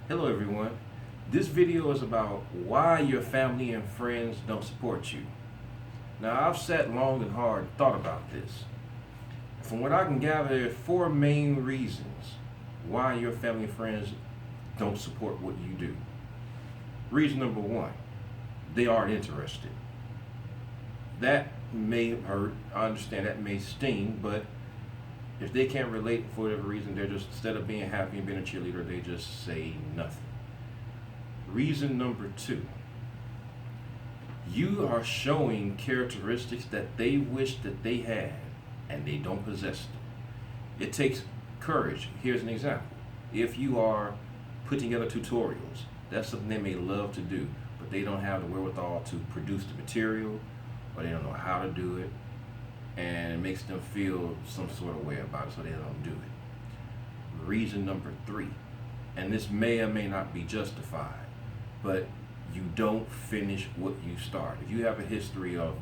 Hello everyone. This video is about why your family and friends don't support you. Now I've sat long and hard and thought about this. From what I can gather, there are four main reasons why your family and friends don't support what you do. Reason number one, they aren't interested. That may hurt, I understand that may sting, but if they can't relate for whatever reason, they're just, instead of being happy and being a cheerleader, they just say nothing. Reason number two, you are showing characteristics that they wish that they had and they don't possess them. It takes courage. Here's an example. If you are putting together tutorials, that's something they may love to do, but they don't have the wherewithal to produce the material, or they don't know how to do it, and it makes them feel some sort of way about it, so they don't do it. Reason number three, and this may or may not be justified, but you don't finish what you start. If you have a history of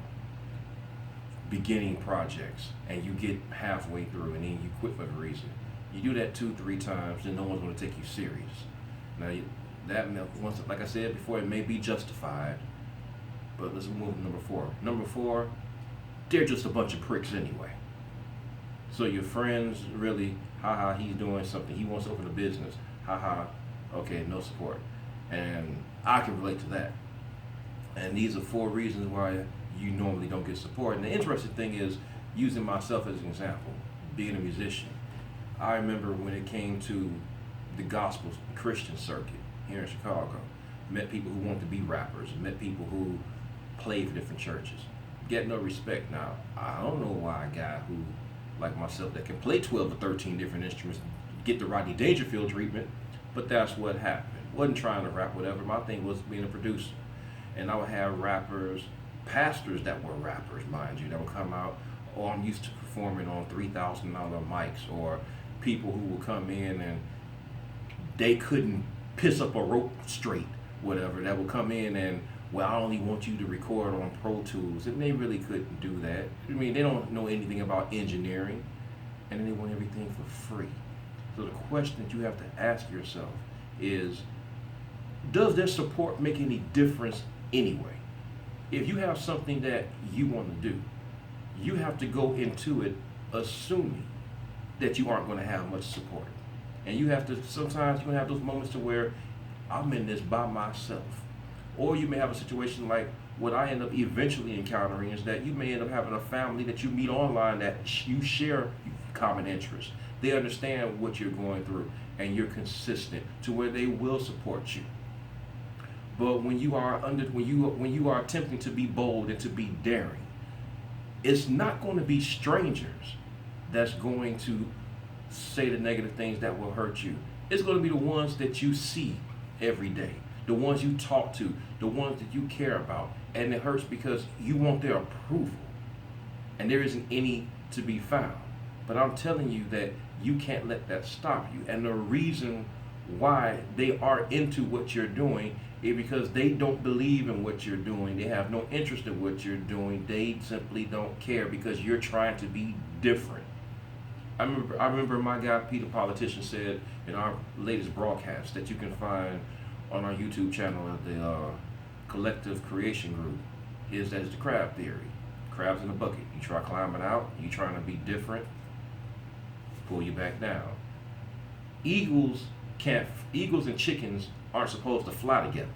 beginning projects and you get halfway through and then you quit for a reason, you do that 2-3 times, then no one's going to take you serious. Now, that once, like I said before, it may be justified, but let's move to number four. Number four, they're just a bunch of pricks anyway. So your friends really, haha, he's doing something, he wants to open a business, haha, okay, no support. And I can relate to that. And these are four reasons why you normally don't get support. And the interesting thing is, using myself as an example, being a musician, I remember when it came to the gospel Christian circuit here in Chicago, met people who wanted to be rappers, met people who played for different churches. Get no respect. Now, I don't know why a guy who, like myself, that can play 12 or 13 different instruments, get the Rodney Dangerfield treatment, but that's what happened. Wasn't trying to rap, whatever. My thing was being a producer. And I would have rappers, pastors that were rappers, mind you, that would come out, oh, I'm used to performing on $3,000 mics, or people who would come in and they couldn't piss up a rope straight, whatever, that would come in and, well, I only want you to record on Pro Tools, and they really couldn't do that. I mean, they don't know anything about engineering, and they want everything for free. So the question that you have to ask yourself is, does their support make any difference anyway? If you have something that you want to do, you have to go into it assuming that you aren't going to have much support. And you have to, sometimes you're going to have those moments to where I'm in this by myself. Or you may have a situation like what I end up eventually encountering, is that you may end up having a family that you meet online that you share common interests. They understand what you're going through and you're consistent to where they will support you. But when you are when you are attempting to be bold and to be daring, it's not going to be strangers that's going to say the negative things that will hurt you. It's going to be the ones that you see every day, the ones you talk to, the ones that you care about, and it hurts because you want their approval, and there isn't any to be found. But I'm telling you that you can't let that stop you. And the reason why they are into what you're doing is because they don't believe in what you're doing. They have no interest in what you're doing. They simply don't care because you're trying to be different. I remember my guy Peter Politician said in our latest broadcast that you can find on our YouTube channel at the Collective Creation Group, is that it's the crab theory. Crabs in a bucket. You try climbing out, you trying to be different, pull you back down. Eagles and chickens aren't supposed to fly together.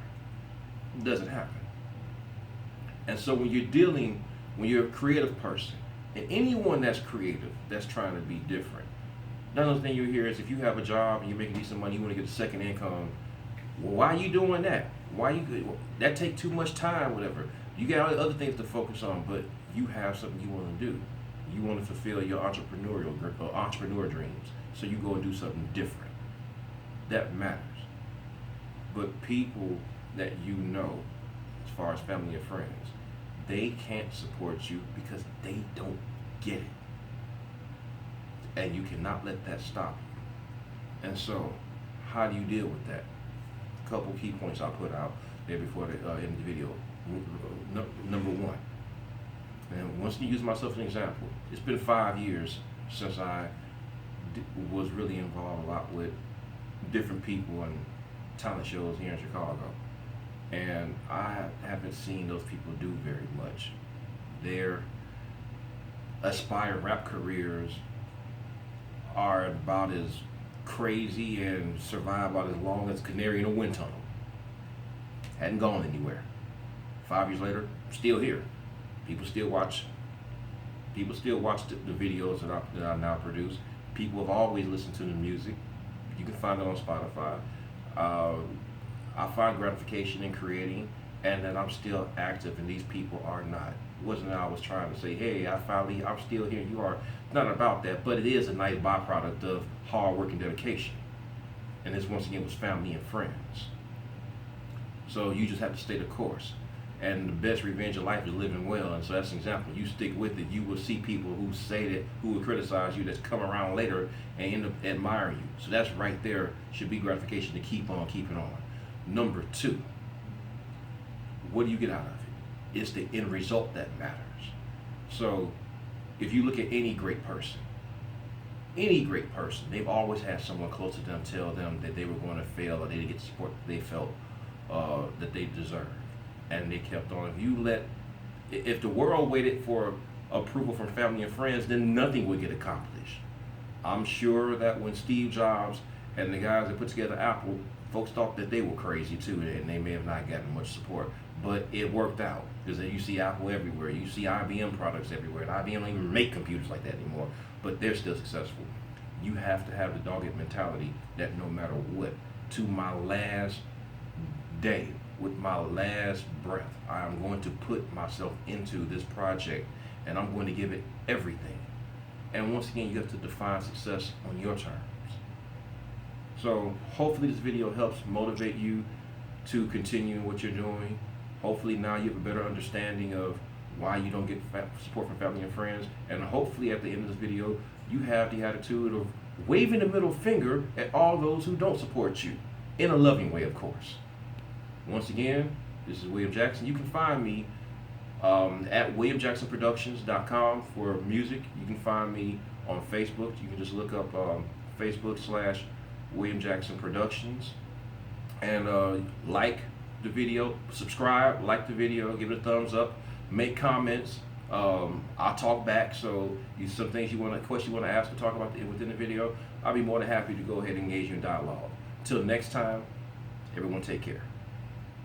It doesn't happen. And so when you're a creative person, and anyone that's creative, that's trying to be different, another thing you hear is, if you have a job and you're making decent money, you want to get a second income. Well, why are you doing that? That take too much time, whatever. You got other things to focus on, but you have something you want to do. You want to fulfill your entrepreneur dreams. So you go and do something different. That matters. But people that you know, as far as family and friends, they can't support you because they don't get it. And you cannot let that stop you. And so, how do you deal with that? A couple key points I put out there before the end of the video. Number one, and once you use myself as an example, it's been 5 years since I was really involved a lot with different people and talent shows here in Chicago, and I haven't seen those people do very much. Their aspiring rap careers are about as crazy and survive about as long as canary in a wind tunnel. Hadn't gone anywhere. 5 years later, still here. People still watch. People still watch the videos that I now produce. People have always listened to the music. You can find it on Spotify. I find gratification in creating, and that I'm still active, and these people are not. It wasn't that I was trying to say, hey, I'm still here. You are. Not about that, but it is a nice byproduct of hard work and dedication. And this once again was family and friends. So you just have to stay the course. And the best revenge of life is living well. And so that's an example. You stick with it, you will see people who say that, who will criticize you, that's come around later and end up admiring you. So that's right there, should be gratification to keep on keeping on. Number 2, what do you get out of it? It's the end result that matters. So if you look at any great person, they've always had someone close to them tell them that they were going to fail or they didn't get the support that they felt that they deserved. And they kept on. If the world waited for approval from family and friends, then nothing would get accomplished. I'm sure that when Steve Jobs and the guys that put together Apple, folks thought that they were crazy too, and they may have not gotten much support. But it worked out, because you see Apple everywhere, you see IBM products everywhere, and IBM don't even make computers like that anymore, but they're still successful. You have to have the dogged mentality that no matter what, to my last day, with my last breath, I am going to put myself into this project, and I'm going to give it everything. And once again, you have to define success on your terms. So hopefully this video helps motivate you to continue what you're doing. Hopefully now you have a better understanding of why you don't get support from family and friends. And hopefully at the end of this video, you have the attitude of waving the middle finger at all those who don't support you. In a loving way, of course. Once again, this is William Jackson. You can find me at WilliamJacksonProductions.com for music. You can find me on Facebook. You can just look up Facebook/William Jackson Productions. And like the video, subscribe, like the video, give it a thumbs up, make comments. I'll talk back. So some things questions you want to ask or talk about within the video, I'll be more than happy to go ahead and engage you in dialogue. Until next time, everyone take care.